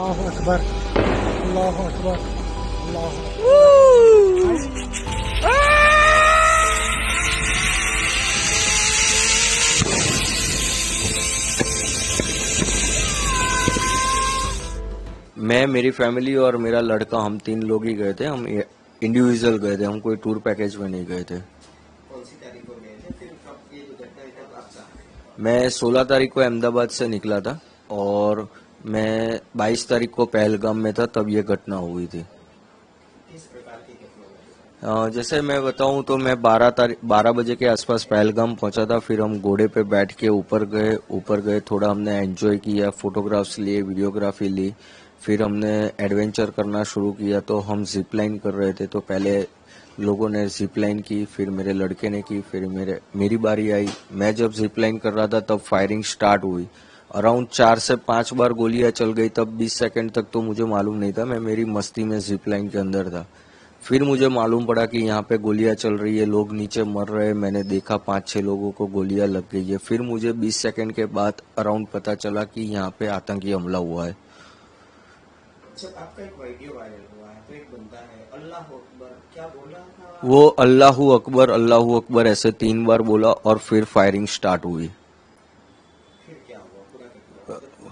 अल्लाह अकबर, अल्लाह अकबर, अल्लाह। मैं, मेरी फैमिली और मेरा लड़का, हम 3 लोग ही गए थे। हम इंडिविजुअल गए थे, हम कोई टूर पैकेज में नहीं गए थे। कौन सी तारीख को गए थे, फिर कब ये दुर्घटना हुई, कब आपका? मैं 16 तारीख को अहमदाबाद से निकला था और मैं 22 तारीख को पहलगाम में था, तब ये घटना हुई थी। किस प्रकार की घटना हुई? जैसे मैं बताऊं तो मैं 12 बजे के आसपास पहलगाम पहुंचा था। फिर हम घोड़े पे बैठ के ऊपर गए, थोड़ा हमने एंजॉय किया, फोटोग्राफ्स लिए, वीडियोग्राफी ली। फिर हमने एडवेंचर करना शुरू किया। तो हम जिप लाइन कर रहे थे, तो पहले लोगों ने जिप लाइन की, फिर मेरे लड़के ने की, फिर मेरी बारी आई। मैं जब जिप लाइन कर रहा था तब फायरिंग स्टार्ट हुई। अराउंड 4 से 5 बार गोलियां चल गई। तब 20 सेकंड तक तो मुझे मालूम नहीं था, मैं मेरी मस्ती में जिप लाइन के अंदर था। फिर मुझे मालूम पड़ा कि यहाँ पे गोलियां चल रही है, लोग नीचे मर रहे हैं। मैंने देखा 5-6 लोगों को गोलियां लग गई है। फिर मुझे 20 सेकंड के बाद अराउंड पता चला कि यहाँ पे आतंकी हमला हुआ है। जब आपका एक वीडियो वायरल हुआ है तो एक बंदा है अल्लाह अकबर क्या बोल रहा था? वो अल्लाहू अकबर ऐसे 3 बार बोला और फिर फायरिंग स्टार्ट हुई। फिर क्या हुआ, पूरा का पूरा?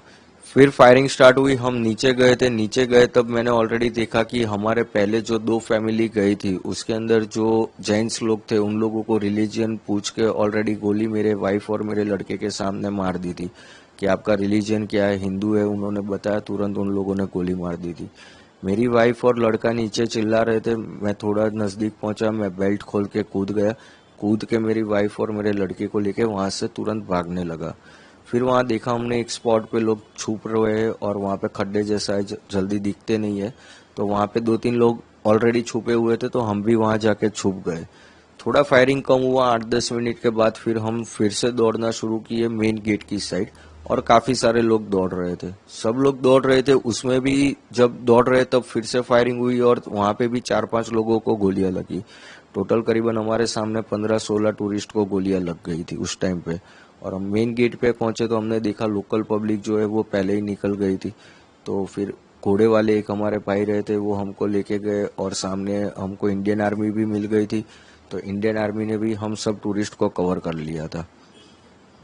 फिर फायरिंग स्टार्ट हुई। हम नीचे गए तब मैंने ऑलरेडी देखा कि हमारे पहले जो 2 फैमिली गई थी उसके अंदर जो जैन्स लोग थे उन लोगों को रिलीजियन पूछ के ऑलरेडी गोली मेरे वाइफ और मेरे लड़के के सामने मार दी थी कि आपका रिलीजियन क्या है, हिंदू है। उन्होंने बताया, तुरंत उन लोगों ने गोली मार दी थी। मेरी वाइफ और लड़का नीचे चिल्ला रहे थे, मैं थोड़ा नजदीक पहुंचा, मैं बेल्ट खोल के कूद गया। कूद के मेरी वाइफ और मेरे लड़के को लेके वहां से तुरंत भागने लगा। फिर वहां देखा हमने एक स्पॉट पे लोग छुप रहे हैं और वहां पे खड्डे जैसा है, जल्दी दिखते नहीं है। तो वहां पे 2-3 लोग ऑलरेडी छुपे हुए थे, तो हम भी वहां जाके छुप गए। थोड़ा फायरिंग कम हुआ। 8-10 मिनट के बाद फिर हम फिर से दौड़ना शुरू किए मेन गेट की साइड, और काफी सारे लोग दौड़ रहे थे। सब लोग दौड़ रहे थे, उसमें भी जब दौड़ रहे तब फिर से फायरिंग हुई और वहां पे भी 4-5 लोगों को गोलियां लगी। टोटल करीबन हमारे सामने 15-16 टूरिस्ट को गोलियां लग गई थी उस टाइम पे। और हम मेन गेट पे पहुंचे तो हमने देखा लोकल पब्लिक जो है वो पहले ही निकल गई थी। तो फिर घोड़े वाले एक हमारे भाई रहे थे, वो हमको लेके गए और सामने हमको इंडियन आर्मी भी मिल गई थी। तो इंडियन आर्मी ने भी हम सब टूरिस्ट को कवर कर लिया था।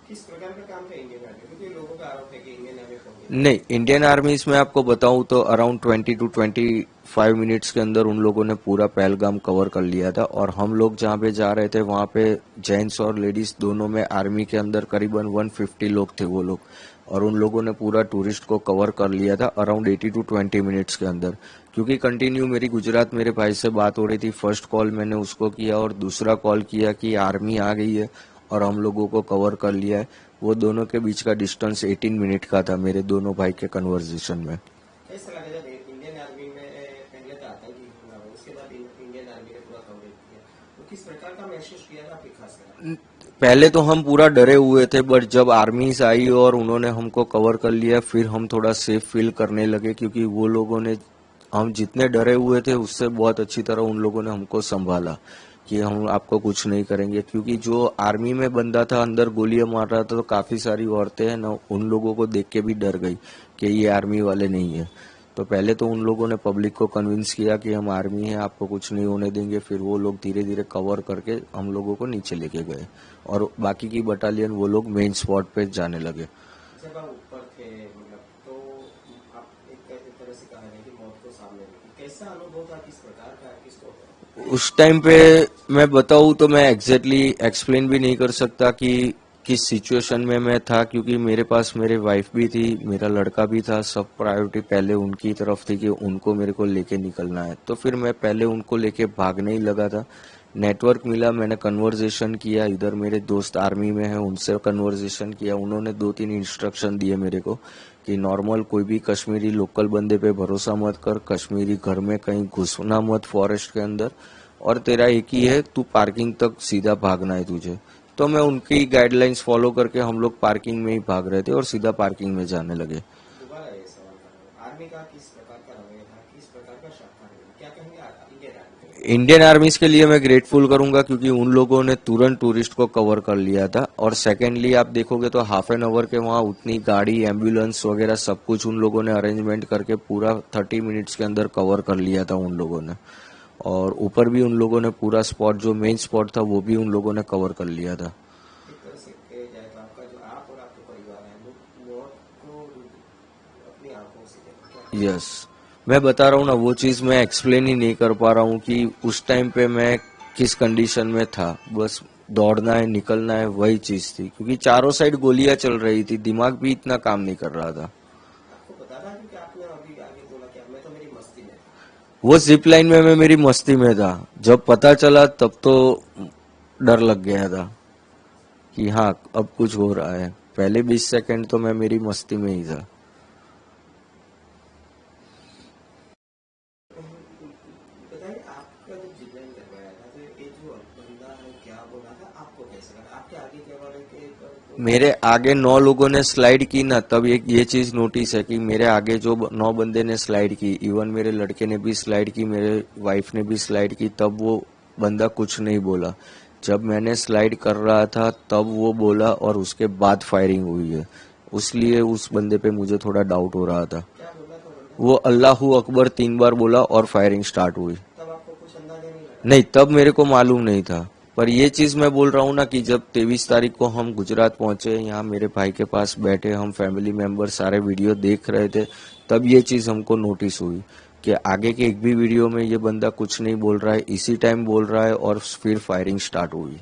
किस प्रकार का काम था इंडियन आर्मी? क्योंकि लोगों का आरोप है कि इंडियन आर्मी को नहीं, इंडियन आर्मी इसमें आपको बताऊं तो अराउंड 20 to 25 मिनट्स के अंदर उन लोगों ने पूरा पहलगाम कवर कर लिया था। और हम लोग जहां पे जा रहे थे वहां पे जेंट्स और लेडीज दोनों में आर्मी के अंदर करीबन 150 लोग थे वो लोग, और उन लोगों ने पूरा टूरिस्ट को कवर कर लिया था अराउंड 80 to 20 मिनट्स के अंदर। क्योंकि कंटिन्यू मेरी गुजरात मेरे भाई से बात हो रही थी। फर्स्ट कॉल मैंने उसको किया और दूसरा कॉल किया कि आर्मी आ गई है और हम लोगों को कवर कर लिया है। वो दोनों के बीच का डिस्टेंस 18 मिनट का था मेरे दोनों भाई के कन्वर्सेशन में। कैसा लगा जब इंडियन आर्मी में पहले तो आतंकी हमला हुआ, उसके बाद इंडियन आर्मी ने पूरा कवरेज किया, तो किस प्रकार का महसूस किया था आपके खासकर? पहले तो हम पूरा डरे हुए थे, बट जब आर्मी आई और उन्होंने हमको कवर कर लिया फिर हम थोड़ा सेफ फील करने लगे। क्योंकि वो लोगों ने, हम जितने डरे हुए थे उससे बहुत अच्छी तरह उन लोगों ने हमको संभाला कि हम आपको कुछ नहीं करेंगे। क्योंकि जो आर्मी में बंदा था अंदर गोलियां मार रहा था, तो काफी सारी औरतें हैं ना, उन लोगों को देख के भी डर गई कि ये आर्मी वाले नहीं है। तो पहले तो उन लोगों ने पब्लिक को कन्विंस किया कि हम आर्मी है, आपको कुछ नहीं होने देंगे। फिर वो लोग धीरे धीरे कवर करके हम लोगों को नीचे लेके गए और बाकी की बटालियन वो लोग मेन स्पॉट पे जाने लगे। जब आप ऊपर थे, मतलब तो आप एक तरह से कहा है कि मौत को सामने देखी, कैसा अनुभव था, किस प्रकार का, किसको? उस टाइम पे मैं बताऊं तो मैं एग्जैक्टली एक्सप्लेन भी नहीं कर सकता कि किस सिचुएशन में मैं था। क्योंकि मेरे पास मेरे वाइफ भी थी, मेरा लड़का भी था, सब प्रायोरिटी पहले उनकी तरफ थी कि उनको मेरे को लेके निकलना है। तो फिर मैं पहले उनको लेके भागने ही लगा था। नेटवर्क मिला, मैंने कन्वर्सेशन किया, इधर मेरे दोस्त आर्मी में है उनसे कन्वर्सेशन किया। उन्होंने 2-3 इंस्ट्रक्शन दिए मेरे को कि नॉर्मल कोई भी कश्मीरी लोकल बंदे पे भरोसा मत कर, कश्मीरी घर में कहीं घुसना मत फॉरेस्ट के अंदर, और तेरा एक ही है, तू पार्किंग तक सीधा भागना है तुझे। तो मैं उनकी गाइडलाइंस फॉलो करके हम लोग पार्किंग में ही भाग रहे थे और सीधा पार्किंग में जाने लगे। दोबारा ये सवाल आर्मी का किस प्रकार का रवैया था, किस प्रकार का शाखा रवैया, क्या कहेंगे इंडियन आर्मी के? इंडियन आर्मीज के लिए मैं ग्रेटफुल करूंगा क्योंकि उन लोगों ने तुरंत टूरिस्ट को कवर कर लिया था। और सेकेंडली आप देखोगे तो हाफ एन आवर के वहाँ उतनी गाड़ी, एम्बुलेंस वगैरह सब कुछ उन लोगों ने अरेंजमेंट करके पूरा 30 मिनट्स के अंदर कवर कर लिया था उन लोगों ने। और ऊपर भी उन लोगों ने पूरा स्पॉट, जो मेन स्पॉट था, वो भी उन लोगों ने कवर कर लिया था। एक तरह से कहा जाए तो आपका जो आप और आपके परिवार है वो मौत को अपनी आंखों से देखा क्या? यस, मैं बता रहा हूँ ना, वो चीज मैं एक्सप्लेन ही नहीं कर पा रहा हूँ कि उस टाइम पे मैं किस कंडीशन में था। बस दौड़ना है, निकलना है, वही चीज थी, क्योंकि चारों साइड गोलियां चल रही थी, दिमाग भी इतना काम नहीं कर रहा था। आपको पता था कि आपने अभी आगे बोला कि मैं तो मेरी मस्ती में था? वो जिप लाइन में मैं मेरी मस्ती में था। जब पता चला तब तो डर लग गया था कि हाँ अब कुछ हो रहा है। पहले 20 सेकंड तो मैं मेरी मस्ती में ही था। बताइए, आपका जब जिब्राइल करवाया था तो ये जो बंदा है क्या बोला था, आपको कैसे लगा? आपके आगे क्या बोला कि मेरे आगे 9 लोगों ने स्लाइड की ना, तब एक ये चीज नोटिस है कि मेरे आगे जो 9 बंदे ने स्लाइड की, इवन मेरे लड़के ने भी स्लाइड की, मेरे वाइफ ने भी स्लाइड की, तब वो बंदा कुछ नहीं बोला। जब मैंने स्लाइड कर रहा था तब वो बोला और उसके बाद फायरिंग हुई है। उसलिए उस बंदे पे मुझे थोड़ा डाउट हो रहा था। क्या बोला था बंदा? वो अल्लाहू अकबर 3 बार बोला और फायरिंग स्टार्ट हुई। तब आपको कुछ अंदाजा नहीं लगा? नहीं, तब मेरे को मालूम नहीं था। पर ये चीज मैं बोल रहा हूँ ना कि जब 23 तारीख को हम गुजरात पहुंचे, यहाँ मेरे भाई के पास बैठे, हम फैमिली मेंबर सारे वीडियो देख रहे थे, तब ये चीज हमको नोटिस हुई कि आगे के एक भी वीडियो में ये बंदा कुछ नहीं बोल रहा है, इसी टाइम बोल रहा है और फिर फायरिंग स्टार्ट हुई।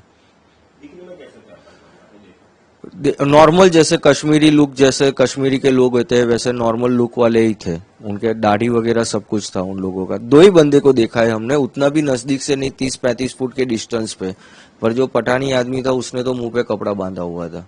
दिखने में कैसे था आपने देखा? नॉर्मल, जैसे कश्मीरी लुक, जैसे कश्मीरी के लोग होते हैं वैसे नॉर्मल लुक वाले ही थे। उनके दाढ़ी वगैरह सब कुछ था उन लोगों का। 2 ही बंदे को देखा है हमने, उतना भी नजदीक से नहीं, 30-35 फुट के डिस्टेंस पे। पर जो पठानी आदमी था उसने तो मुंह पे कपड़ा बांधा हुआ था।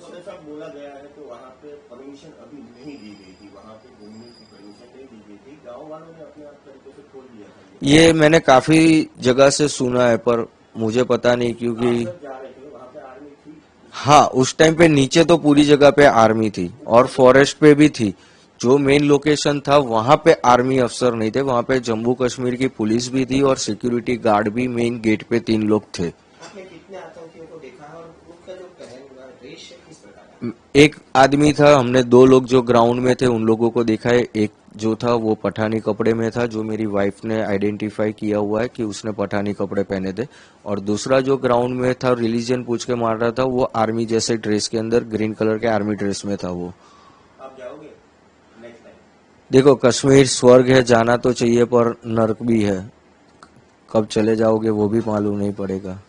जैसा बोला गया है तो वहाँ पे परमिशन अभी नहीं दी गई थी, वहाँ पे घूमने की परमिशन नहीं दी गई थी, गांव वालों ने अपने आप तरीके से खोल दिया था ये मैंने काफी जगह से सुना है पर मुझे पता नहीं, क्योंकि आप जब जा रहे थे वहाँ पे आर्मी थी? हाँ, उस टाइम पे नीचे तो पूरी जगह पे आर्मी थी और फॉरेस्ट पे भी थी। जो मेन लोकेशन था वहां पे आर्मी अफसर नहीं थे, वहां पे जम्मू कश्मीर की पुलिस भी थी और सिक्योरिटी गार्ड भी मेन गेट पे 3 लोग थे। आपने कितने आतंकियों को देखा है और उनका जो पहन हुआ ड्रेस है किस प्रकार का? एक आदमी था, हमने 2 लोग जो ग्राउंड में थे उन लोगों को देखा है। एक जो था वो पठानी कपड़े में था, जो मेरी वाइफ ने आइडेंटिफाई किया हुआ है कि उसने पठानी कपड़े पहने थे। और दूसरा जो ग्राउंड में था, रिलीजन पूछ के मार रहा था, वो आर्मी जैसे ड्रेस के अंदर, ग्रीन कलर के आर्मी ड्रेस में था वो। आप जाओगे नेक्स्ट टाइम? देखो, कश्मीर स्वर्ग है, जाना तो चाहिए पर नर्क भी है। कब चले जाओगे वो भी मालूम नहीं पड़ेगा।